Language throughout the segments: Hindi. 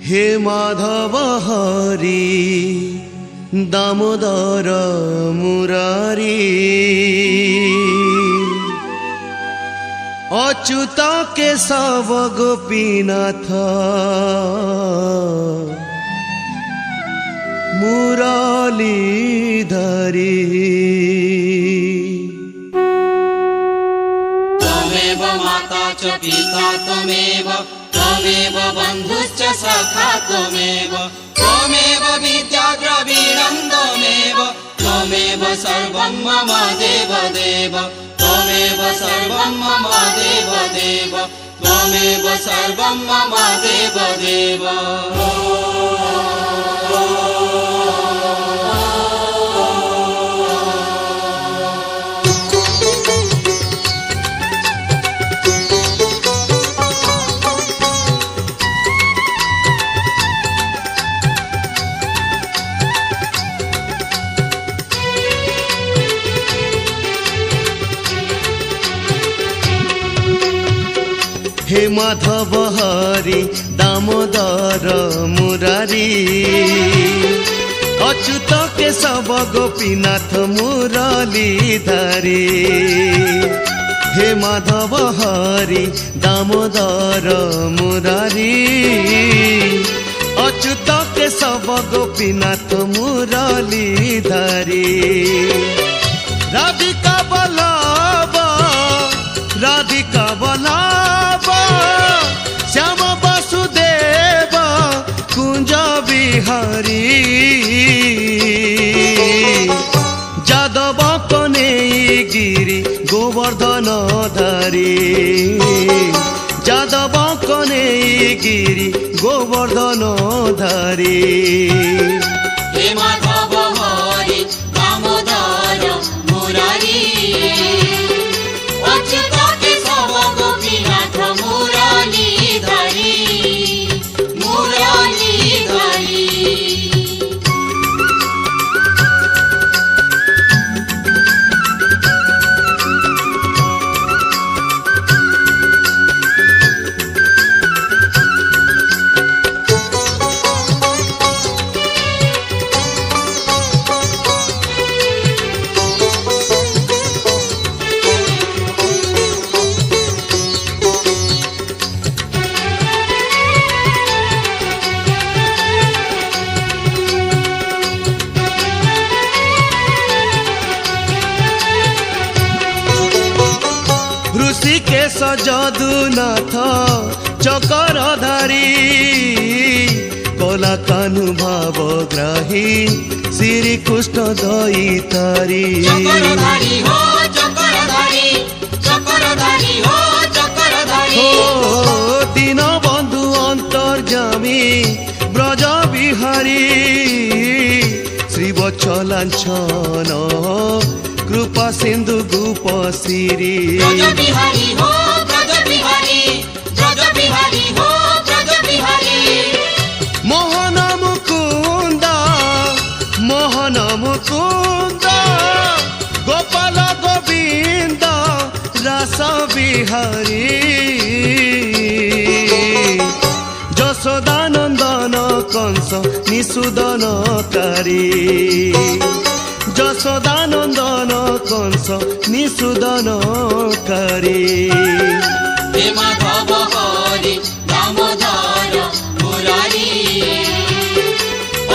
हे माधव हरि दामोदर मुरारी अच्युत केशव गोपीनाथ मुरलीधरी त्वमेव माता च पिता त्वमेव त्वमेव बन्धुश्च सखा त्वमेव त्वमेव विद्या द्रविणं त्वमेव त्वमेव सर्वं मम देव देव त्वमेव सर्वं मम देव देव त्वमेव सर्वं मम देव देव। हे माधव हरि दामोदर मुरारी अच्युत केशव गोपीनाथ मुरलीधरी हे माधव हरि दामोदर मुरारी अच्युत केशव गोपीनाथ मुरलीधरी राधिका बल्लभ राधिका बल्लभ श्याम वासुदेव कुंज बिहारी जादव कनेगिरी गोवर्धन धारी जादव कनेगिरी गोवर्धन धारी हे माधव हरि दामोदर मुरारी अच्युत केशव गोपीनाथ मुरलीधरी मुरलीधरी। ऋषिकेश जदुनाथ चक्रधारी कला कानुभाव ग्राही श्री कृष्ण दयितारी चक्रधारी हो चक्रधारी चक्रधारी हो चक्रधारी ओ दीन बंधु अंतर्जामी ब्रज बिहारी श्री वत्सलांछन कृपा सिंधु गोप श्री ब्रज बिहारी हो ब्रज बिहारी ब्रज बिहारी हो ब्रज बिहारी मोहन मुकुंद गोपाल गोविंद रस बिहारी यशोदानंदन कंस निषूदनकारी यशोदानंदन कंस निषूदनकारी हे माधव हरि दामोदर मुरारी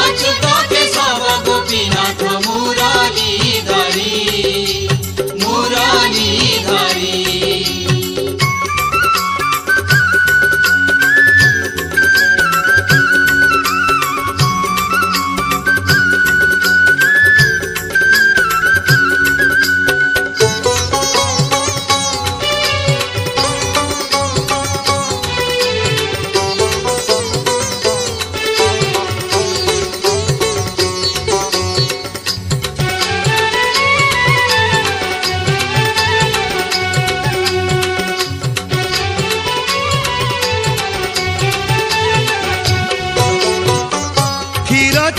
अच्युत केशव गोपीनाथ मुरलीधरी मुरलीधरी।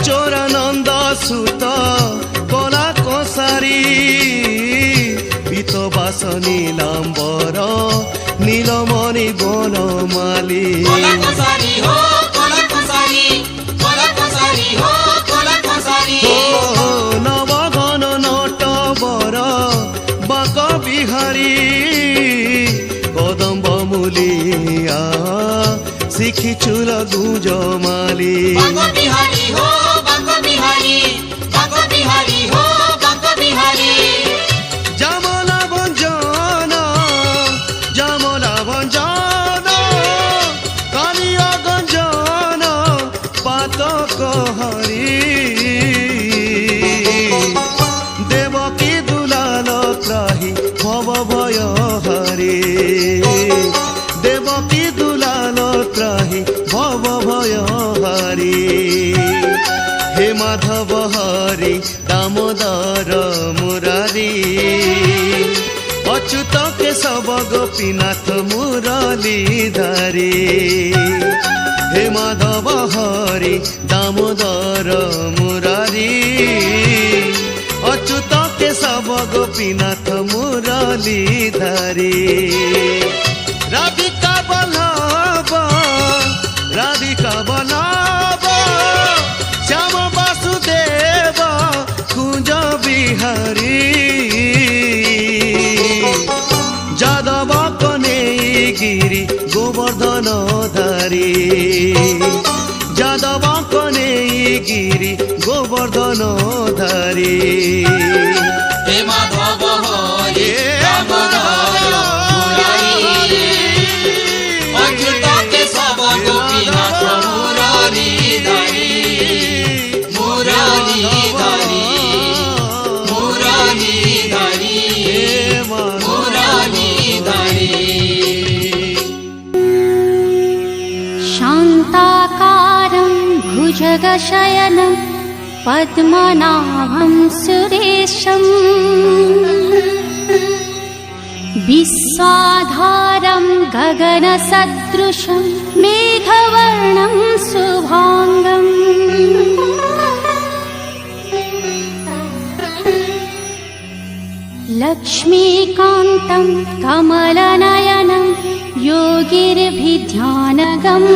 चोरानंद सुत कला कसारी पीतबास नीलांबर नीलमणि बनमाली कला कसारी हो कला कसारी শিখিছুল গুঞ্জমালি বাঙ্গ বিহারী হো বাঙ্গ বিহারী বাঙ্গ বিহারী হো বাঙ্গ বিহারী জামলা ভঞ্জন কালিয়া গঞ্জন পাতক হরি দেবকী দুলাল ত্রাহি ভব ভয় হরি দেবকী দুলাল ত্রাহি ভব ভয় হরি হে মাধব হরি দামোদর মুরারি অচ্যুত কেশব গোপীনাথ মুরলীধারী হে মাধব হরি দামোদর মুরারি অচ্যুত কেশব গোপীনাথ মুরলীধারী রাধিকা বল্লভ শ্যাম বাসুদেব কুঞ্জ বিহারী যাদব কনেগিরি গোবর্ধন ধারী যাদব কনেগিরি গোবর্ধন ধারী হে মাধব হরি দামোদর মুরারি অচ্যুত কেশব গোপীনাথ মুরলীধারী মুরলীধারী মুরলীধারী মুরলীধারী शान्ताकारं भुजगशयनं पद्मनाभं सुरेशम् विश्वाधारं गगनसदृशं मेघवर्णं शुभाङ्गम् लक्ष्मीकान्तं कमलनयनं योगिर्भिध्यानगम्